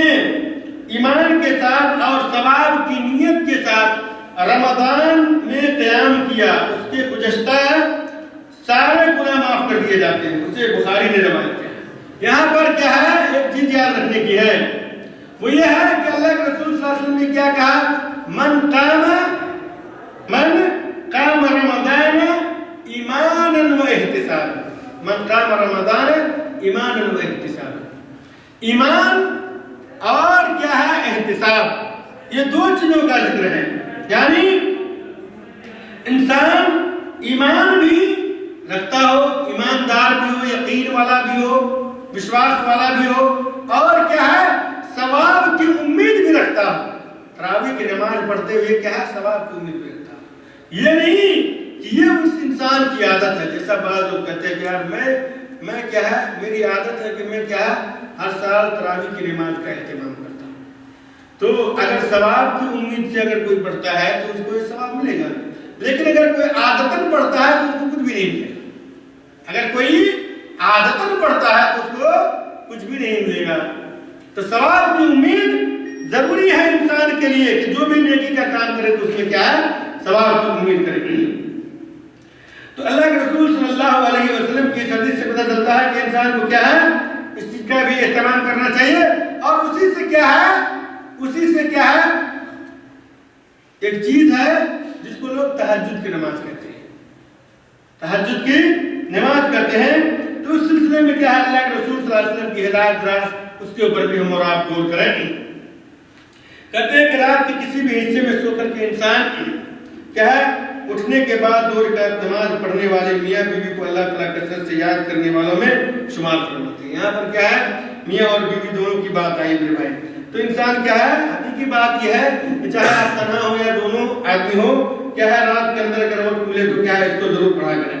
ایمان کے ساتھ اور ثواب کی نیت کے ساتھ رمضان میں قیام کیا اس کے گزشتہ سارے گناہ معاف کر دیے جاتے ہیں، اسے بخاری نے روایت کیا ہے۔ یہاں پر کیا ہے ایک چیز یاد رکھنے کی ہے، وہ یہ ہے کہ اللہ کے رسول صلی اللہ علیہ وسلم نے کیا کہا من قام رمضان ایمانا و احتسابا، من قام رمضان ایمانا و احتسابا، ایمان اور کیا ہے احتساب، یہ 2 چیزوں کا ذکر ہے، یعنی انسان ایمان بھی رکھتا ہو، ایماندار بھی ہو، یقین والا بھی ہو، وشواس والا بھی ہو، اور کیا ہے ثواب کی امید بھی رکھتا ہو، تراویح کی نماز پڑھتے ہوئے کیا ہے ثواب کی امید بھی رکھتا ہو۔ یہ نہیں کہ یہ اس انسان کی عادت ہے، جیسا بعض لوگ کہتے ہیں کہ یار میں کیا ہے میری عادت ہے کہ میں کیا ہے ہر سال تراویح کی نماز کا اہتمام کرتا ہوں، تو اگر ثواب کی امید سے اگر کوئی پڑھتا ہے تو اس کو یہ ثواب ملے گا، لیکن اگر کوئی عادتاً پڑھتا ہے تو اس کو کچھ بھی نہیں ملے گا. اگر کوئی عادتاً پڑھتا ہے تو اس کو کچھ بھی نہیں ملے گا. تو ثواب کی امید ضروری ہے انسان کے لیے کہ جو بھی نیکی کا کام کرے تو اس میں کیا ہے؟ ثواب کی امید کرے. تو اللہ کے رسول صلی اللہ علیہ وسلم کی حدیث سے پتہ چلتا ہے کہ انسان کو کیا ہے؟ اس چیز کا بھی اہتمام کرنا چاہیے. اور اسی سے کیا ہے؟ ایک چیز ہے جس کو لوگ تہجد کی نماز کہتے ہیں. تہجد کی نماز کہتے ہیں. تو اس سلسلے میں کیا ہے؟ اللہ کے رسول صلی اللہ علیہ وسلم کی ہدایت راست اس کے اوپر بھی ہم اور آپ غور کریں. کہتے ہیں کہ رات کے کسی بھی حصے میں سو کر کے انسان کیا ہے؟ اٹھنے کے بعد 2 رکعت نماز پڑھنے والے میاں بیوی کو اللہ تعالیٰ کثرت سے یاد کرنے والوں میں شمار فرماتے ہیں. یہاں پر کیا ہے؟ میاں اور بیوی دونوں کی بات آئی میرے بھائی. تو انسان کیا ہے؟ حقیقی بات یہ ہے کہ چاہے آپ تنہا ہو یا دونوں آدمی ہو, کیا ہے رات کے اندر اگر وقت ملے تو کیا ہے اس کو ضرور پڑھا کریں.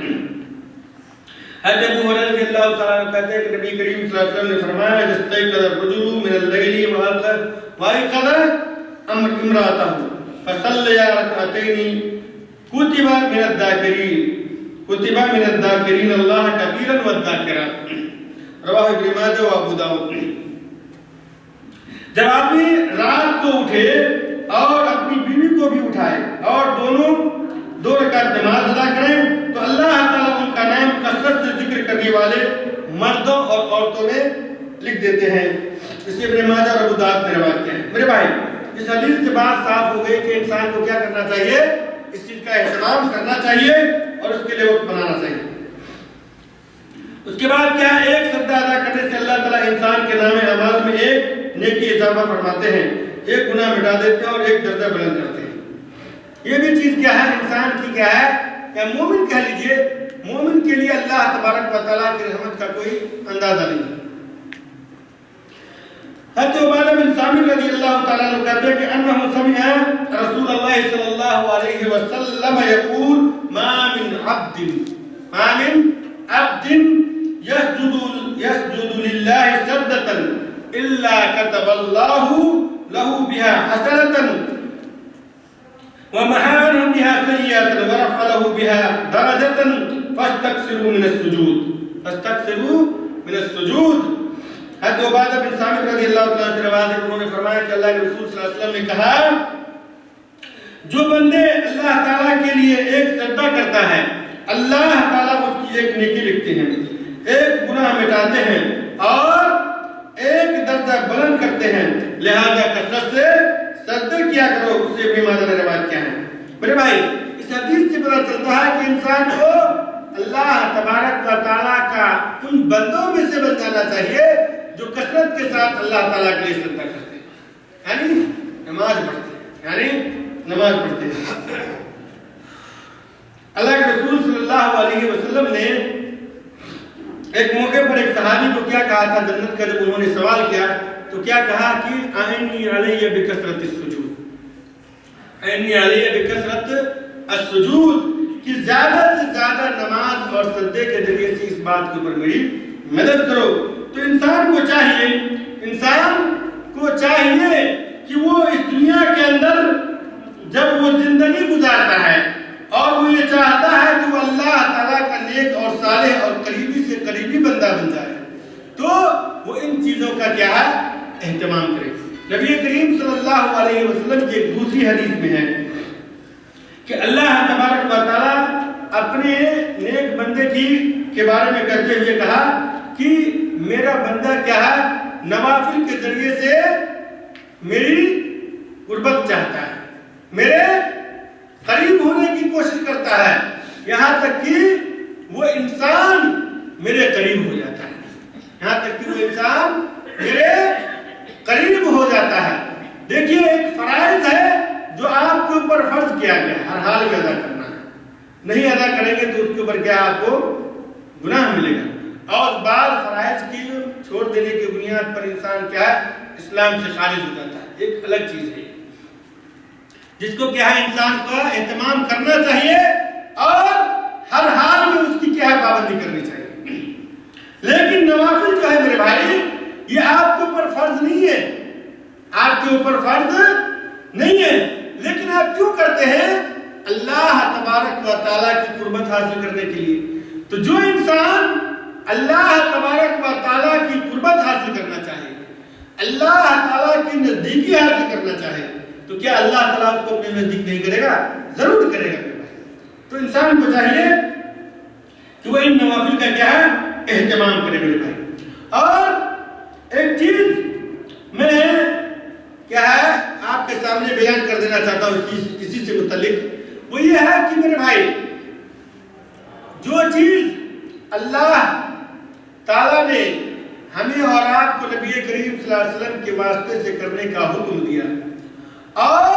حضرت ابو ہریرہ رضی اللہ تعالیٰ عنہ کہتے ہیں کہ نبی کریم صلی اللہ علیہ وسلم نے فرمایا استيقظ الرجل من الليل وأيقظ امرأته فصليا ركعتين كتب من الذاكرين الله كثيرا والذاكرات رواه ابن ماجہ و ابو داؤد. جب آدمی رات کو اٹھے اور اپنی بیوی کو بھی اٹھائے اور دونوں 2 رکعت نماز ادا کریں تو اللہ تعالیٰ ان کا نام کثرت سے ذکر کرنے والے مردوں اور عورتوں میں لکھ دیتے ہیں. اسے ابن ماجہ اور ابو داؤد نے روایت کیا ہے. میرے بھائی اس حدیث سے بات صاف ہو گئی کہ انسان کو کیا کرنا چاہیے؟ اس چیز کا اہتمام کرنا چاہیے اور اس کے لیے وقت بنانا چاہیے. اس کے بعد کیا ایک سجدہ ادا کرنے سے اللہ تعالیٰ انسان کے نام اعمال میں ایک نیکی اضافہ فرماتے ہیں, ایک گناہ مٹا دیتے ہیں اور ایک درجہ بلند کرتے ہیں. یہ بھی چیز کیا ہے؟ انسان کی کیا ہے؟ یا مومن کہہ لیجئے, مومن کے لیے اللہ تبارک و تعالیٰ کی رحمت کا کوئی اندازہ نہیں ہے. حضرت عبادہ بن صامت رضی اللہ تعالیٰ عنہ کہتے ہیں کہ انہو سمع رسول اللہ صلی اللہ علیہ وسلم یقول ما من عبد يسجد لله سجدة إلا كتب الله له بها حسنة ومحى عنه بها سيئة ورفع له بها درجة فاستكثروا من السجود. حضرت عبادہ بن صامت رضی اللہ تعالیٰ عنہ سے روایت ہے, انہوں نے فرمایا کہ اللہ کے رسول صلی اللہ علیہ وسلم نے کہا جو بندے اللہ تعالیٰ کے لیے ایک سجدہ کرتا ہے اللہ تعالیٰ اس کی ایک نیکی لکھتے ہیں, ایک گناہ مٹاتے ہیں اور ایک درجہ بلند کرتے ہیں. لہذا کثرت سے سجدے کیا کرو. اسے ابن ماجہ نے روایت کیا ہے. میرے بھائی اس حدیث سے پتہ چلتا ہے کہ انسان کو اللہ تبارک و تعالیٰ کا ان بندوں میں سے بن جانا چاہیے جو کثرت کے ساتھ اللہ تعالیٰ کے لیے سجدہ کرتے ہیں, یعنی نماز پڑھتے ہیں. اللہ کے رسول صلی اللہ علیہ وسلم نے ایک موقع پر ایک صحابی کو کیا کہا تھا جنت کا, جب انہوں نے سوال کیا تو کیا کہا کہ اعنی علی بکثرت السجود, اعنی علی بکثرت السجود, کہ زیادہ سے زیادہ نماز اور سجدے کے ذریعے سے اس بات کے اوپر میری مدد کرو. تو انسان کو چاہیے کہ وہ اس دنیا کے اندر جب وہ زندگی گزارتا ہے اور وہ یہ چاہتا ہے کہ وہ اللہ تعالیٰ کا نیک اور صالح اور قریبی سے قریبی بندہ بن جائے تو وہ ان چیزوں کا کیا ہے؟ اہتمام کرے. نبی کریم صلی اللہ علیہ وسلم کی ایک دوسری حدیث میں ہے کہ اللہ تبارک و تعالیٰ اپنے نیک بندے کے بارے میں کہتے ہوئے کہا کہ میرا بندہ کیا ہے؟ نوافل کے ذریعے سے میری قربت چاہتا ہے, میرے قریب ہونے کی کوشش کرتا ہے, یہاں تک کہ وہ انسان میرے قریب ہو جاتا ہے. دیکھیے ایک فرائض ہے جو آپ کے اوپر فرض کیا گیا ہر حال میں ادا کرنا ہے, نہیں ادا کریں گے تو اس کے اوپر کیا آپ کو گناہ ملے گا. اور بعض فرائض کی چھوڑ دینے کی بنیاد پر انسان کیا ہے؟ اسلام سے خارج ہو جاتا ہے, ایک الگ چیز ہے جس کو کیا ہے انسان کو اہتمام کرنا چاہیے اور ہر حال میں اس کی کیا ہے پابندی کرنی چاہیے. لیکن نوافل جو ہے میرے بھائی یہ آپ کے اوپر فرض نہیں ہے, لیکن آپ کیوں کرتے ہیں؟ اللہ تبارک و تعالیٰ کی قربت حاصل کرنے کے لیے. تو جو انسان اللہ تبارک و تعالیٰ کی قربت حاصل کرنا چاہے, اللہ تعالیٰ کی نزدیکی حاصل کرنا چاہے, تو کیا اللہ تعالیٰ اس کو اپنے نزدیک نہیں کرے گا؟ ضرور کرے گا. تو انسان کو چاہیے کہ وہ ان نوافل کا کیا ہے, اہتمام کرے میرے بھائی. اور ایک چیز میں کیا ہے آپ کے سامنے بیان کر دینا چاہتا ہوں اسی سے متعلق, وہ یہ ہے کہ میرے بھائی جو چیز اللہ تعالیٰ نے ہمیں اور آپ کو نبی کریم صلی اللہ علیہ وسلم کے واسطے سے کرنے کا حکم دیا, اور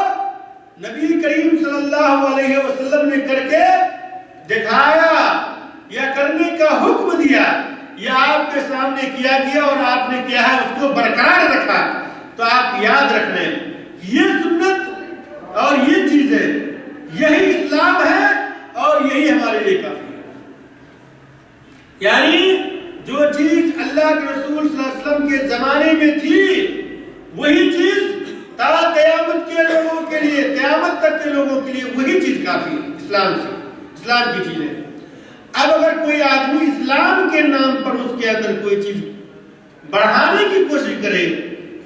نبی کریم صلی اللہ علیہ وسلم نے کر کے دکھایا یا کرنے کا حکم دیا, یا آپ کے سامنے کیا گیا اور آپ نے کیا ہے اس کو برقرار رکھا, تو آپ یاد رکھنا یہ سنت اور یہ چیزیں یہی اسلام ہے اور یہی ہمارے لیے کافی ہے. یعنی جو چیز اللہ کے رسول صلی اللہ علیہ وسلم کے زمانے میں تھی وہی چیز تا قیامت کے لوگوں کے لیے, قیامت تک کے لوگوں کے لیے وہی چیز کافی ہے. اسلام کی چیز ہے. اب اگر کوئی آدمی اسلام کے نام پر اس کے اندر کوئی چیز بڑھانے کی کوشش کرے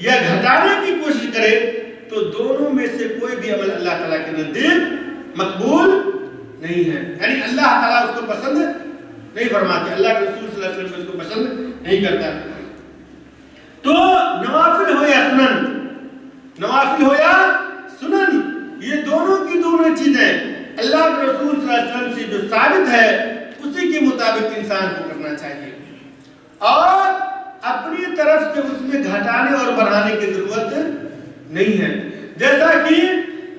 یا گھٹانے کی کوشش کرے تو دونوں میں سے کوئی بھی عمل اللہ تعالیٰ کے نزدیک مقبول نہیں ہے. یعنی اللہ تعالیٰ اس کو پسند نہیں فرماتے, اللہ کے رسول صلی اللہ علیہ وسلم اس کو پسند نہیں کرتا. تو نوافل ہو یا سنن, نوافل ہو یا سنن, یہ دونوں کی دونوں چیزیں اللہ کے رسول صلی اللہ علیہ وسلم سے جو ثابت ہے اسی کے مطابق انسان کو کرنا چاہیے, اور اپنی طرف سے اس میں گھٹانے اور بڑھانے کی ضرورت نہیں ہے. جیسا کہ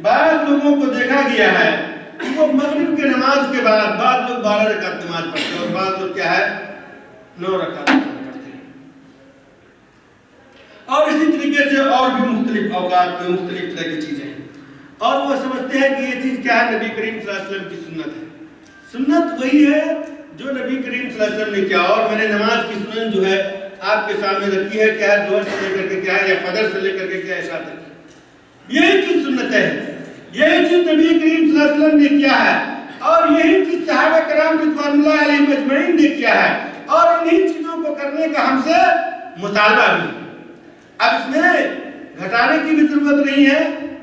بعض لوگوں کو دیکھا گیا ہے کہ وہ مغرب کے نماز کے بعد بعض لوگ 12 رکعت نماز پڑھتے ہیں اور بعض لوگ کیا ہے 9 رکعت پڑھتے ہیں, اور اسی طریقے سے اور بھی مختلف اوقات میں مختلف طرح کی چیزیں ہیں, اور وہ سمجھتے ہیں کہ یہ چیز کیا ہے, نبی کریم صلی اللہ علیہ وسلم کی سنت ہے. سنت وہی ہے جو نبی کریم صلی اللہ علیہ وسلم نے کیا, اور میں نے نماز کی سنن جو ہے آپ کے سامنے رکھی ہے, کیا ہے ظہر سے لے کر کے کیا ہے, یا فجر سے لے کر کے کیا ہے عشاء تک, یہی چیز سنت ہے, یہی چیز نبی کریم صلی اللہ علیہ وسلم نے کیا ہے, اور یہی چیز صحابہ کرام رضوان اللہ علیہم اجمعین نے کیا ہے, اور انہی چیزوں کو کرنے کا ہم سے مطالبہ بھی. اب اس میں گھٹانے کی بھی ضرورت نہیں ہے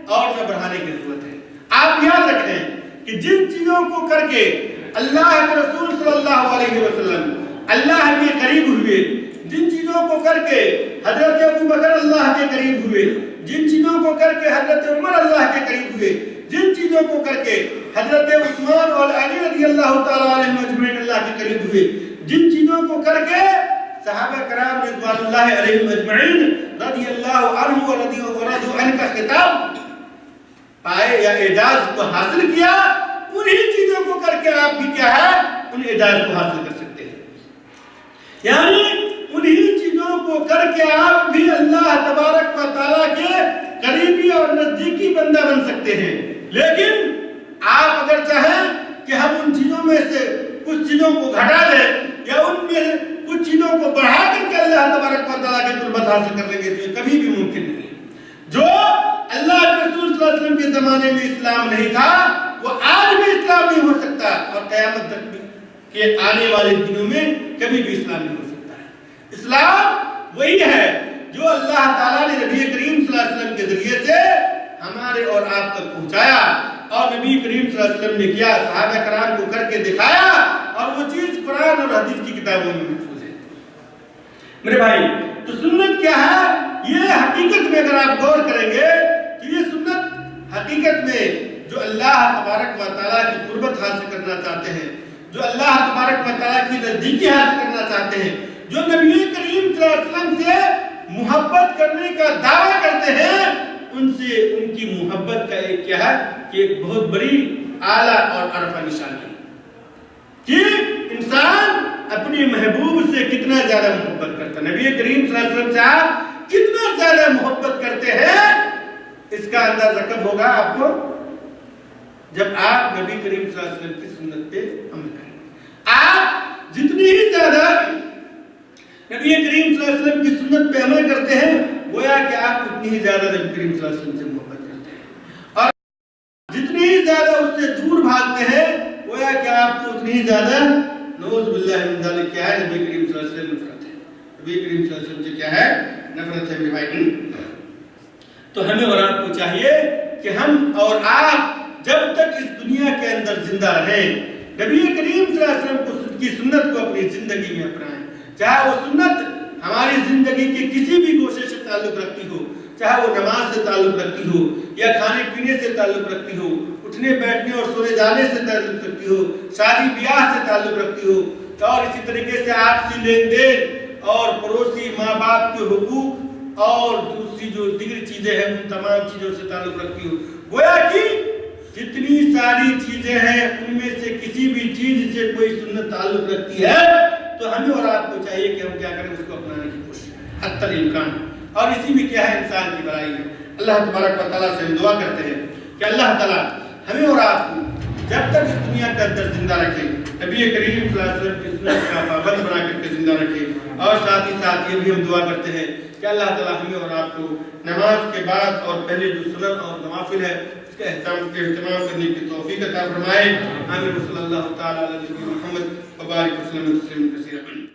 اور نہ بڑھانے کی ضرورت ہے. آپ یاد رکھیں کہ جن چیزوں کو کر کے اللہ کے رسول صلی اللہ علیہ وسلم اللہ کے قریب ہوئے, جن چیزوں کو کر کے حضرت ابو بکر اللہ کے قریب ہوئے, جن چیزوں کو کر کے حضرت عمر اللہ کے قریب ہوئے, جن چیزوں کو کر کے حضرت عثمان اور علی رضی اللہ تعالی عنہم اجمعین اللہ کے قریب ہوئے, جن چیزوں کو کر کے صحابہ کرام رضوان اللہ علیہم اجمعین رضی اللہ عنہ و رضوا عنہ کا خطاب پائے یا اعجاز کو حاصل کیا, انہی چیزوں کو کر کے آپ بھی کیا ہے ان اعجاز کو حاصل کر سکتے ہیں. یعنی انہی چیزوں کو کر کے آپ بھی اللہ تبارک و تعالیٰ کے قریبی اور نزدیکی بندہ بن سکتے ہیں. لیکن آپ اگر چاہیں کہ ہم ان چیزوں میں سے کچھ چیزوں کو گھٹا دیں یا ان میں کچھ چیزوں کو بڑھا کر کے اللہ تبارک و تعالیٰ کی قربت حاصل کر لیں گے تو یہ کبھی بھی ممکن نہیں ہے. جو اللہ کے رسول صلی اللہ علیہ وسلم کے زمانے میں اسلام نہیں تھا وہ آج بھی اسلام نہیں ہو سکتا, اور قیامت تک کے آنے والے دنوں میں کبھی بھی اسلام نہیں ہو سکتا ہے. اسلام وہی ہے جو اللہ تعالیٰ نے نبی کریم صلی اللہ علیہ وسلم کے ذریعے سے ہمارے اور آپ تک پہنچایا, اور نبی کریم صلی اللہ علیہ وسلم نے کیا صحابہ کرام کو کر کے دکھایا, اور وہ چیز قرآن اور حدیث کی کتابوں میں محفوظ ہے. میرے بھائی تو سنت کیا ہے, یہ حقیقت میں اگر آپ غور کریں گے تو یہ سنت حقیقت میں جو اللہ تبارک و تعالیٰ کی قربت حاصل کرنا چاہتے ہیں, جو اللہ تبارک و تعالیٰ کی نزدیکی حاصل کرنا چاہتے ہیں, جو نبی کریم صلی اللہ علیہ وسلم سے محبت کرنے کا دعویٰ کرتے ہیں, ان سے ان کی محبت کا ایک کیا ہے کہ ایک بہت بڑی اعلیٰ اور عرفہ نشانی ہے کہ انسان اپنی محبوب سے کتنا زیادہ محبت کرتا ہے. نبی کریم صلی اللہ علیہ وسلم سے آپ کتنا زیادہ محبت کرتے ہیں, اس کا اندازہ کب ہوگا آپ کو, جب آپ نبی کریم صلی اللہ علیہ وسلم کی سنت پہ عمل کریں. آپ جتنی ہی زیادہ نبی کریم صلی اللہ علیہ وسلم کی سنت پہ عمل کرتے ہیں گویا کہ آپ اتنی ہی زیادہ نبی کریم صلی اللہ علیہ وسلم سے محبت کرتے ہیں, اور جتنی ہی زیادہ اس سے دور اتنی زیادہ نعوذ باللہ من ذالک کیا ہے نبی کریم صلی اللہ علیہ وسلم نفرت ہے. نبی کریم صلی اللہ علیہ وسلم سے کیا ہے نفرت ہے میرے بھائی. تو ہمیں اور آپ کو چاہیے کہ ہم اور آپ جب تک اس دنیا کے اندر زندہ رہیں نبی کریم صلی اللہ علیہ وسلم کی سنت کو اپنی زندگی میں اپنائیں. چاہے وہ سنت ہماری زندگی کے کسی بھی گوشے سے تعلق رکھتی ہو, چاہے وہ نماز سے تعلق رکھتی ہو یا کھانے پینے سے تعلق رکھتی ہو, اٹھنے بیٹھنے اور سونے جانے سے تعلق رکھتی ہو, شادی بیاہ سے تعلق رکھتی ہو, اور اسی طریقے سے آپسی لین دین اور پڑوسی ماں باپ کے حقوق اور دوسری جو دیگر چیزیں ہیں ان تمام چیزوں سے تعلق رکھتی ہو. گویا کہ جتنی ساری چیزیں ہیں ان میں سے کسی بھی چیز سے کوئی سنت تعلق رکھتی ہے تو ہمیں اور آپ کو چاہیے کہ ہم کیا کریں, اس کو اپنانے کی کوشش کریں حتی الامکان. اور اسی میں کیا ہے انسان کی بڑائی ہے. اللہ تبارک و تعالیٰ سے ہم دعا کرتے ہیں کہ اللہ تعالیٰ ہمیں اور آپ کو جب تک اس دنیا کے اندر زندہ رکھے, نبی کریم صلی اللہ علیہ وسلم کی سنت کا پابند بنا کر کے زندہ رکھے. اور ساتھ ہی ساتھ یہ بھی ہم دعا کرتے ہیں کہ اللہ تعالیٰ ہمیں اور آپ کو نماز کے بعد اور پہلے جو سنن اور نوافل ہے اس کا اہتمام کرنے کی توفیق عطا فرمائے. آمین. صلی اللہ تعالیٰ علیہ محمد وبارک وسلم.